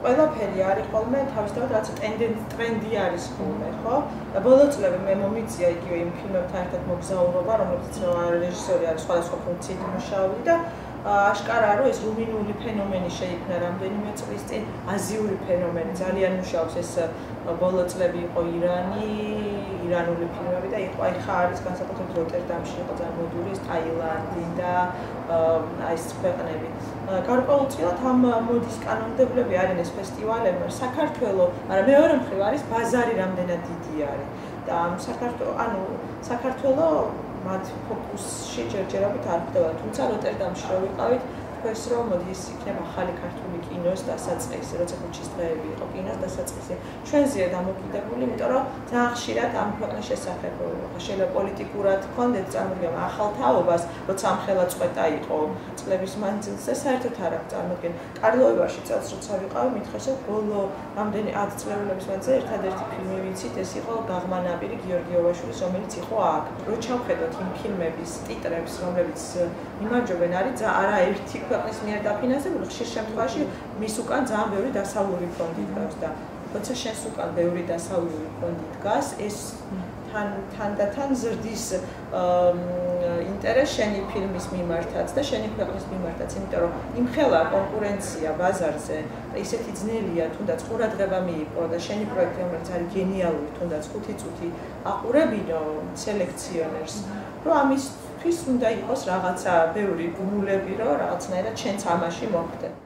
ყველაფერი არის ხოლმე თავისთავად რაც ტრენდი არის ხოლმე, ხო? და ბოლო წლები მე მომიწია იგივე იმ ფილმებთან ერთად მოგზაურობა, რომლებიც რეჟისორი არის სხვადასხვა ფუნქციით მუშაობდი და აშკარაა რომ ეს რუმინული ფენომენი შეიქმნა რამდენიმე წლის წინ, აზიური ფენომენი ძალიან მუშაობს ეს ბოლო წლები იყო ირანი, ირანული ფილმები და იყო ახლა არის განსაკუთრებით როტერდამში იყო ძალიან მოდური ტაილანდი და აი ეს ქვეყნები. გარკვეულწილად ამ მოდის კანონმდებლები არიან ეს ფესტივალები, საქართველოს, მაგრამ მეორე მხრივ არის ბაზარი რამდენად დიდი არის და საქართველოს მათ ფოკუსში ჯერჯერობით არ ხდება, თუმცა როტერდამში რო ვიყავით, თქვენს რომ მოდი ეს იქნება ახალი ქართული კინოს დასაწყისი, როცა ხუთშის დღეები იყო კინოს დასაწყისი. ჩვენზეა დამოკიდებული, იმიტომ რომ ძალიან ხშირად ამ ქვეყნის შესახებ შეიძლება პოლიტიკურად გქონდეთ წარმოდგენა ახალ თაობას, როცა ამხელა წვეტა იყო წლების მანძილზე, საერთოდ არ აქვს წარმოდგენა. კარლოვაში წელს როცა ვიყავი, მითხეს რომ ბოლო რამდენი 10 წლეულების მანძილზე ერთადერთი ფილმი ვიცით, ეს იყო გაღმა ნაპირი გიორგიოვაშვილის, რომელიც იყო აქ. რო ჩავხედოთ იმ ფილმების ტიტრებს, რომლებიც იმარჯვებენ, არის არაერთი ქვეყნის მიერ დაფინანსებული, ხშირ შემთხვევაში მის უკან ძალიან ბევრი დასავლური ფონდი დგას და როცა შენს უკან ბევრი დასავლური ფონდი დგას, ეს თან ზრდის ინტერესს შენი ფილმის მიმართაც და შენი ქვეყნის მიმართაც, იმიტომ რომ იმხელა კონკურენცია ბაზარზე და ისეთი ძნელია, თუნდაც ყურადღება მიიპყრო და შენი პროექტი, რომელიც არის გენიალური, თუნდაც 5 წუთი აყურებინო სელექციონერს, რომ ამისთვის უნდა იყოს რაღაცა ბევრი გმულები, რომ რაღაცნაირად შენც ამაში მოხვდე.